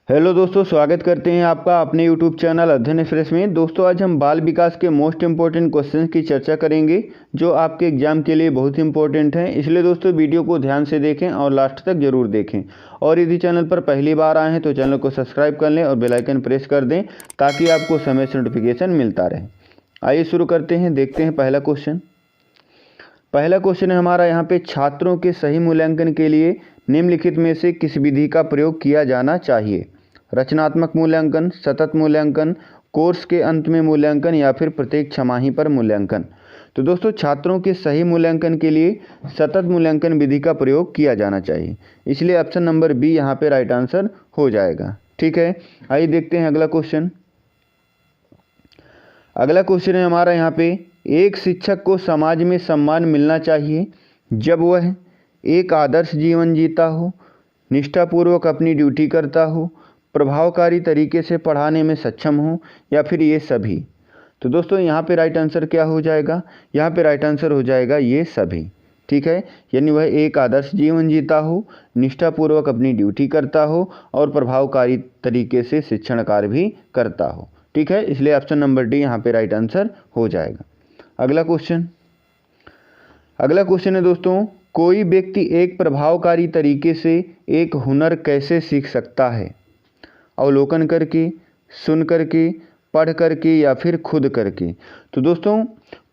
Hello दोस्तों, स्वागत करते हैं आपका अपने यूट्यूब चैनल अध्ययन एक्सप्रेस में। दोस्तों, आज हम बाल विकास के मोस्ट इंपॉर्टेंट क्वेश्चंस की चर्चा करेंगे जो आपके एग्जाम के लिए बहुत इंपॉर्टेंट हैं। इसलिए दोस्तों वीडियो को ध्यान से देखें और लास्ट तक जरूर देखें। और यदि चैनल पर पहली बार आए हैं तो चैनल को सब्सक्राइब कर लें और बेल आइकन प्रेस कर दें ताकि आपको समय से नोटिफिकेशन मिलता रहे। आइए शुरू करते हैं, देखते हैं पहला क्वेश्चन। पहला क्वेश्चन है हमारा यहाँ पे, छात्रों के सही मूल्यांकन के लिए निम्नलिखित में से किस विधि का प्रयोग किया जाना चाहिए? रचनात्मक मूल्यांकन, सतत मूल्यांकन, कोर्स के अंत में मूल्यांकन या फिर प्रत्येक छमाही पर मूल्यांकन। तो दोस्तों, छात्रों के सही मूल्यांकन के लिए सतत मूल्यांकन विधि का प्रयोग किया जाना चाहिए, इसलिए ऑप्शन नंबर बी यहाँ पे राइट आंसर हो जाएगा। ठीक है, आइए देखते हैं अगला क्वेश्चन। अगला क्वेश्चन है हमारा यहाँ पे, एक शिक्षक को समाज में सम्मान मिलना चाहिए जब वह एक आदर्श जीवन जीता हो, निष्ठापूर्वक अपनी ड्यूटी करता हो, प्रभावकारी तरीके से पढ़ाने में सक्षम हो, या फिर ये सभी। तो दोस्तों, यहाँ पे राइट आंसर क्या हो जाएगा? यहाँ पे राइट आंसर हो जाएगा ये सभी। ठीक है, यानी वह एक आदर्श जीवन जीता हो, निष्ठापूर्वक अपनी ड्यूटी करता हो और प्रभावकारी तरीके से शिक्षण कार्य भी करता हो। ठीक है, इसलिए ऑप्शन नंबर डी यहाँ पे राइट आंसर हो जाएगा। अगला क्वेश्चन है दोस्तों, कोई व्यक्ति एक प्रभावकारी तरीके से एक हुनर कैसे सीख सकता है? अवलोकन करके, सुन करके, पढ़ करके या फिर खुद करके। तो दोस्तों,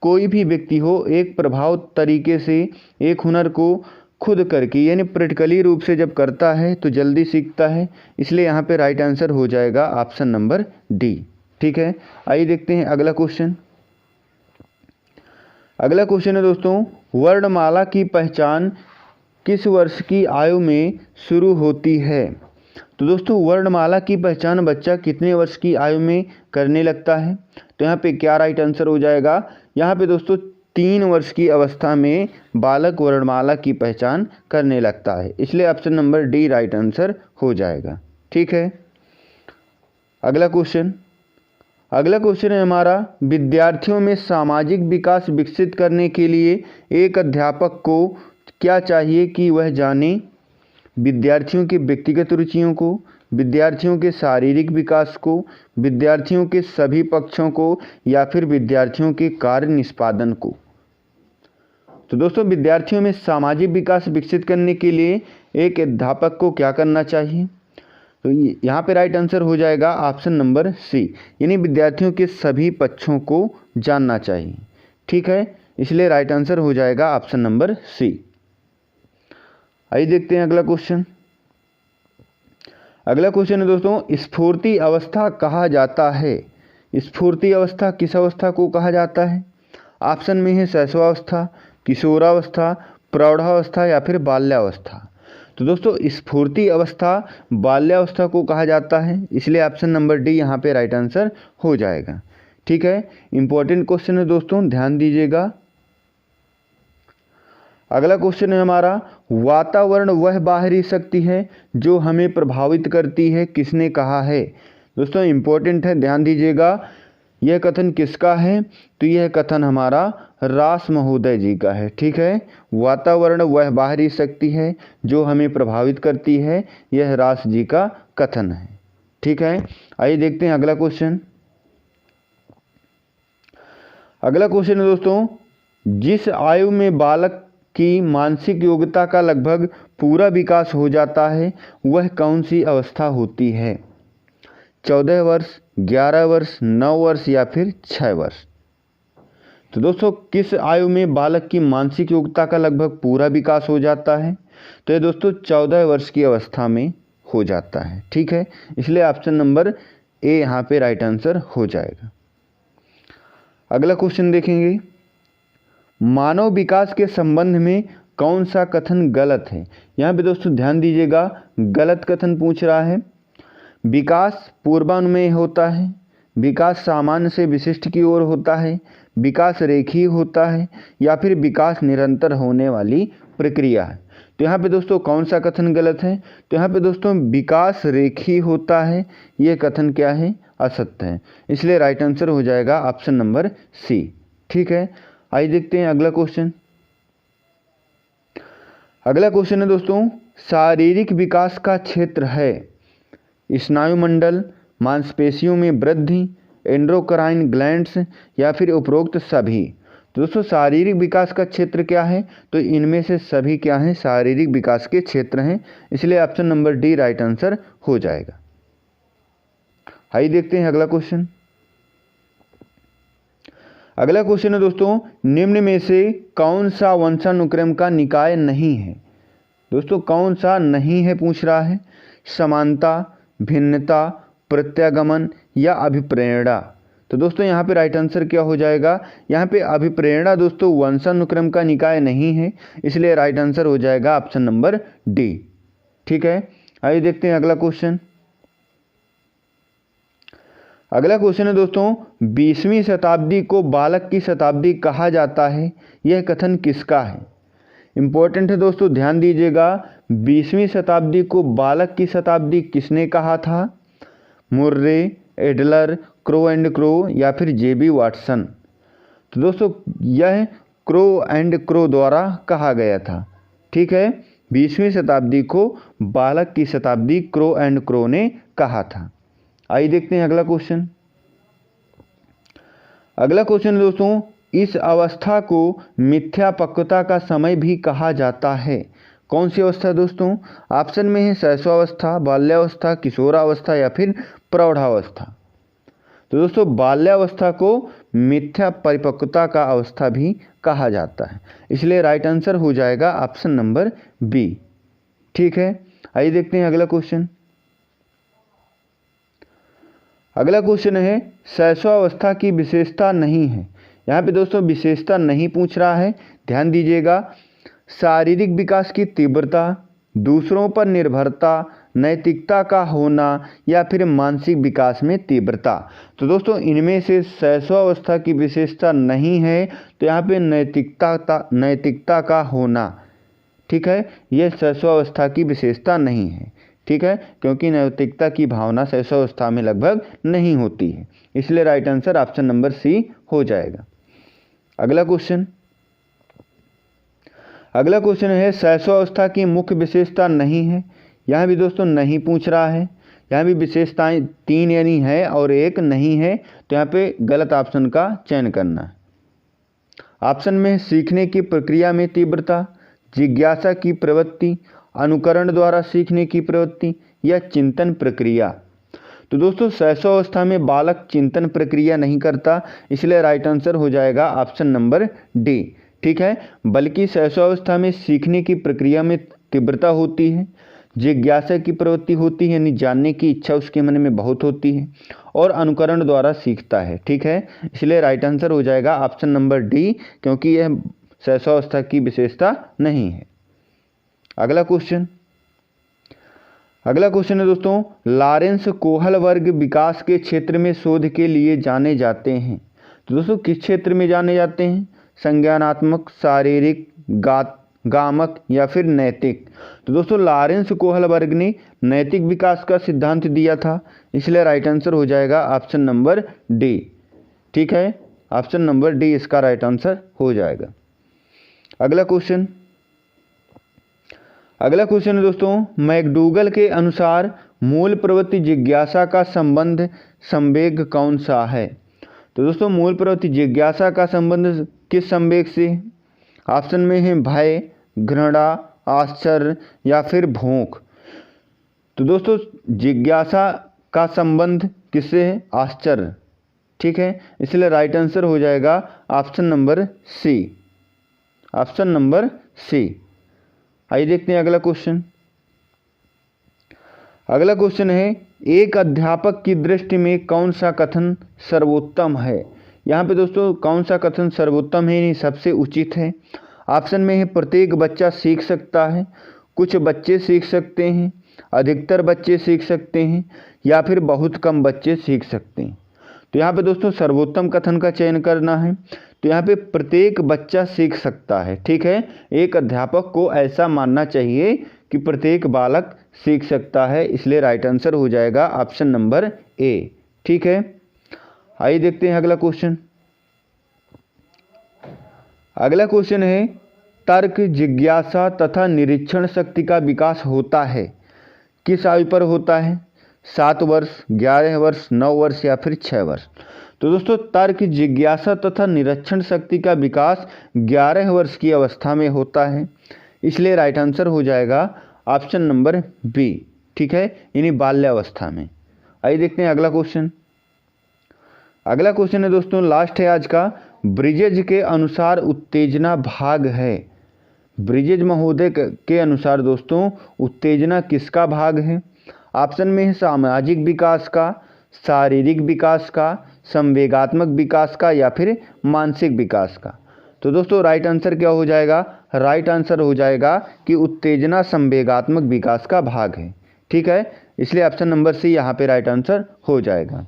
कोई भी व्यक्ति हो एक प्रभाव तरीके से एक हुनर को खुद करके यानी प्रैक्टिकली रूप से जब करता है तो जल्दी सीखता है, इसलिए यहाँ पे राइट आंसर हो जाएगा ऑप्शन नंबर डी। ठीक है, आइए देखते हैं अगला क्वेश्चन। अगला क्वेश्चन है दोस्तों, वर्णमाला की पहचान किस वर्ष की आयु में शुरू होती है? तो दोस्तों, वर्णमाला की पहचान बच्चा कितने वर्ष की आयु में करने लगता है? तो यहाँ पे क्या राइट आंसर हो जाएगा? यहाँ पे दोस्तों 3 वर्ष की अवस्था में बालक वर्णमाला की पहचान करने लगता है, इसलिए option number D right answer हो जाएगा। ठीक है, अगला क्वेश्चन है हमारा, विद्यार्थियों में सामाजिक विकास विकसित करने के लिए एक अध्यापक को क्या चाहिए कि वह जाने? विद्यार्थियों के व्यक्तिगत रुचियों को, विद्यार्थियों के शारीरिक विकास को, विद्यार्थियों के सभी पक्षों को या फिर विद्यार्थियों के कार्य निष्पादन को। तो दोस्तों, विद्यार्थियों में सामाजिक विकास विकसित करने के लिए एक अध्यापक को क्या करना चाहिए? तो यहाँ पे राइट आंसर हो जाएगा ऑप्शन नंबर सी, यानी विद्यार्थियों के सभी पक्षों को जानना चाहिए। ठीक है, इसलिए राइट आंसर हो जाएगा ऑप्शन नंबर सी। आइए देखते हैं अगला क्वेश्चन। अगला क्वेश्चन है दोस्तों, स्फूर्ति अवस्था कहा जाता है। स्फूर्ति अवस्था किस अवस्था को कहा जाता है? ऑप्शन में है शैशवावस्था, किशोरावस्था, प्रौढ़ावस्था या फिर बाल्यावस्था। तो दोस्तों, स्फूर्ति अवस्था बाल्यावस्था को कहा जाता है, इसलिए ऑप्शन नंबर डी यहाँ पे राइट आंसर हो जाएगा। ठीक है, इंपॉर्टेंट क्वेश्चन है दोस्तों, ध्यान दीजिएगा। अगला क्वेश्चन है हमारा, वातावरण वह बाहरी शक्ति है जो हमें प्रभावित करती है, किसने कहा है? दोस्तों, इंपॉर्टेंट है, ध्यान दीजिएगा। यह कथन किसका है? तो यह कथन हमारा रास महोदय जी का है। ठीक है, वातावरण वह बाहरी शक्ति है जो हमें प्रभावित करती है, यह रास जी का कथन है। ठीक है, आइए देखते हैं अगला क्वेश्चन। अगला क्वेश्चन है दोस्तों, जिस आयु में बालक की मानसिक योग्यता का लगभग पूरा विकास हो जाता है वह कौन सी अवस्था होती है? 14 वर्ष, 11 वर्ष, 9 वर्ष या फिर 6 वर्ष। तो दोस्तों, किस आयु में बालक की मानसिक योग्यता का लगभग पूरा विकास हो जाता है? तो ये दोस्तों 14 वर्ष की अवस्था में हो जाता है। ठीक है, इसलिए ऑप्शन नंबर ए यहाँ पे राइट आंसर हो जाएगा। अगला क्वेश्चन देखेंगे, मानव विकास के संबंध में कौन सा कथन गलत है? यहाँ पे दोस्तों ध्यान दीजिएगा, गलत कथन पूछ रहा है। विकास पूर्वानुमेय होता है, विकास सामान्य से विशिष्ट की ओर होता है, विकास रेखीय होता है या फिर विकास निरंतर होने वाली प्रक्रिया है। तो यहाँ पे दोस्तों कौन सा कथन गलत है? तो यहाँ पे दोस्तों विकास रेखीय होता है, ये कथन क्या है? असत्य है, इसलिए राइट आंसर हो जाएगा ऑप्शन नंबर सी। ठीक है, आइए देखते हैं अगला क्वेश्चन। अगला क्वेश्चन है दोस्तों, शारीरिक विकास का क्षेत्र है स्नायुमंडल, मांसपेशियों में वृद्धि, एंडोक्राइन ग्लैंड्स या फिर उपरोक्त सभी। तो दोस्तों शारीरिक विकास का क्षेत्र क्या है, तो इनमें से सभी क्या हैं, शारीरिक विकास के क्षेत्र हैं, इसलिए option number D right answer हो जाएगा। आइए देखते हैं अगला क्वेश्चन। अगला क्वेश्चन है दोस्तों, निम्न में से कौन सा वंशानुक्रम का निकाय नहीं है। दोस्तों कौन सा नहीं है पूछ रहा है, समानता, भिन्नता, प्रत्यागमन या अभिप्रेरणा। तो दोस्तों यहाँ पे राइट आंसर क्या हो जाएगा, यहाँ पे अभिप्रेरणा दोस्तों वंशानुक्रम का निकाय नहीं है, इसलिए राइट आंसर हो जाएगा ऑप्शन नंबर डी। ठीक है, आइए देखते हैं अगला क्वेश्चन। अगला क्वेश्चन है दोस्तों, 20वीं शताब्दी को बालक की शताब्दी कहा जाता है, यह कथन किसका है। इम्पोर्टेंट है दोस्तों, ध्यान दीजिएगा, 20वीं शताब्दी को बालक की शताब्दी किसने कहा था, Murray, Adler, crow and crow या फिर जेबी वाटसन। तो दोस्तों यह क्रो एंड क्रो द्वारा कहा गया था। ठीक है, 20वीं शताब्दी को बालक की शताब्दी क्रो एंड क्रो ने कहा था। आइए देखते हैं अगला क्वेश्चन। अगला क्वेश्चन दोस्तों, इस अवस्था को मिथ्यापक्वता का समय भी कहा जाता है। कौन सी अवस्था दोस्तों, ऑप्शन में है शैशवावस्था, बाल्यावस्था, किशोरावस्था या फिर प्रौढ़ावस्था। तो दोस्तों बाल्यावस्था को मिथ्या परिपक्वता का अवस्था भी कहा जाता है, इसलिए राइट आंसर हो जाएगा ऑप्शन नंबर बी। ठीक है, आइए देखते हैं अगला क्वेश्चन। अगला क्वेश्चन है, शैशवावस्था की विशेषता नहीं है। यहाँ पे दोस्तों विशेषता नहीं पूछ रहा है, ध्यान दीजिएगा। शारीरिक विकास की तीव्रता, दूसरों पर निर्भरता, नैतिकता का होना या फिर मानसिक विकास में तीव्रता। तो दोस्तों इनमें से शैशवावस्था की विशेषता नहीं है, तो यहाँ पे नैतिकता का होना। ठीक है, यह शैशवावस्था की विशेषता नहीं है। ठीक है, क्योंकि नैतिकता की भावना शैशवावस्था में लगभग नहीं होती है, इसलिए right answer option number C हो जाएगा। अगला क्वेश्चन है, शैशवावस्था की मुख्य विशेषता नहीं है। यहाँ भी दोस्तों नहीं पूछ रहा है, यहाँ भी विशेषताएं 3 यानी है और 1 नहीं है, तो यहाँ पे गलत ऑप्शन का चयन करना है। ऑप्शन में सीखने की प्रक्रिया में तीव्रता, जिज्ञासा की प्रवृत्ति, अनुकरण द्वारा सीखने की प्रवृत्ति या चिंतन प्रक्रिया। तो दोस्तों शैशवावस्था में बालक चिंतन प्रक्रिया नहीं करता, इसलिए राइट आंसर हो जाएगा ऑप्शन नंबर डी। ठीक है, बल्कि शैशवावस्था में सीखने की प्रक्रिया में तीव्रता होती है, जिज्ञासा की प्रवृत्ति होती है, यानी जानने की इच्छा उसके मन में बहुत होती है, और अनुकरण द्वारा सीखता है। ठीक है, इसलिए राइट आंसर हो जाएगा ऑप्शन नंबर डी, क्योंकि यह शैशवावस्था की विशेषता नहीं है। अगला क्वेश्चन है दोस्तों, लॉरेंस कोहल वर्ग विकास के क्षेत्र में शोध के लिए जाने जाते हैं। तो दोस्तों किस क्षेत्र में जाने जाते हैं, संज्ञानात्मक, शारीरिक, गामक या फिर नैतिक। तो दोस्तों लॉरेंस कोहल वर्ग ने नैतिक विकास का सिद्धांत दिया था, इसलिए राइट आंसर हो जाएगा ऑप्शन नंबर डी। ठीक है, ऑप्शन नंबर डी इसका राइट आंसर हो जाएगा। अगला क्वेश्चन है दोस्तों, मैकडूगल के अनुसार मूल प्रवृत्ति जिज्ञासा का संबंध संवेग कौन सा है। तो दोस्तों मूल प्रवृत्ति जिज्ञासा का संबंध किस संवेग से, ऑप्शन में है भय, घृणा, आश्चर्य या फिर भूख। तो दोस्तों जिज्ञासा का संबंध किससे है, आश्चर्य। ठीक है, इसलिए राइट आंसर हो जाएगा option number C. Option number C. आइए देखते हैं अगला क्वेश्चन। अगला क्वेश्चन है, एक अध्यापक की दृष्टि में कौन सा कथन सर्वोत्तम है। यहाँ पे दोस्तों कौन सा कथन सर्वोत्तम है, यानी सबसे उचित है। ऑप्शन में है प्रत्येक बच्चा सीख सकता है, कुछ बच्चे सीख सकते हैं, अधिकतर बच्चे सीख सकते हैं या फिर बहुत कम बच्चे सीख सकते हैं। तो यहाँ पे दोस्तों सर्वोत्तम कथन का चयन करना है, तो यहाँ पे प्रत्येक बच्चा सीख सकता है। ठीक है, एक अध्यापक को ऐसा मानना चाहिए कि प्रत्येक बालक सीख सकता है, इसलिए राइट आंसर हो जाएगा ऑप्शन नंबर ए। ठीक है, आइए देखते हैं अगला क्वेश्चन। अगला क्वेश्चन है, तर्क, जिज्ञासा तथा निरीक्षण शक्ति का विकास होता है किस आयु पर होता है, 7 वर्ष, 11 वर्ष, 9 वर्ष या फिर 6 वर्ष। तो दोस्तों तर्क, जिज्ञासा तथा निरीक्षण शक्ति का विकास 11 वर्ष की अवस्था में होता है, इसलिए राइट आंसर हो जाएगा ऑप्शन नंबर बी। ठीक है, यानी बाल्यावस्था में। आइए देखते हैं अगला क्वेश्चन। अगला क्वेश्चन है दोस्तों, लास्ट है आज का। ब्रिजेज के अनुसार उत्तेजना भाग है। ब्रिजेज महोदय के अनुसार दोस्तों उत्तेजना किसका भाग है? ऑप्शन में है सामाजिक विकास का, शारीरिक विकास का, संवेगात्मक विकास का या फिर मानसिक विकास का। तो दोस्तों राइट आंसर क्या हो जाएगा? राइट आंसर हो जाएगा कि उत्तेजना संवेगात्मक विकास का भाग है। ठीक है, इसलिए ऑप्शन नंबर सी यहाँ पे राइट आंसर हो जाएगा।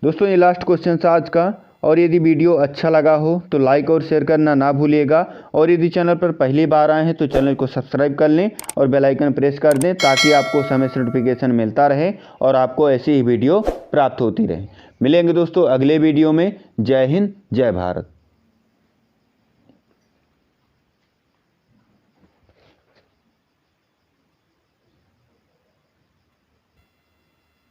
दोस्तों ये लास्ट क्वेश्चन था आज का, और यदि वीडियो अच्छा लगा हो तो लाइक और शेयर करना ना भूलिएगा, और यदि चैनल पर पहली बार आए हैं तो चैनल को सब्सक्राइब कर लें और बेल आइकन प्रेस कर दें, ताकि आपको समय से नोटिफिकेशन मिलता रहे और आपको ऐसी ही वीडियो प्राप्त होती रहे। मिलेंगे दोस्तों अगले वीडियो में। जय हिंद, जय भारत।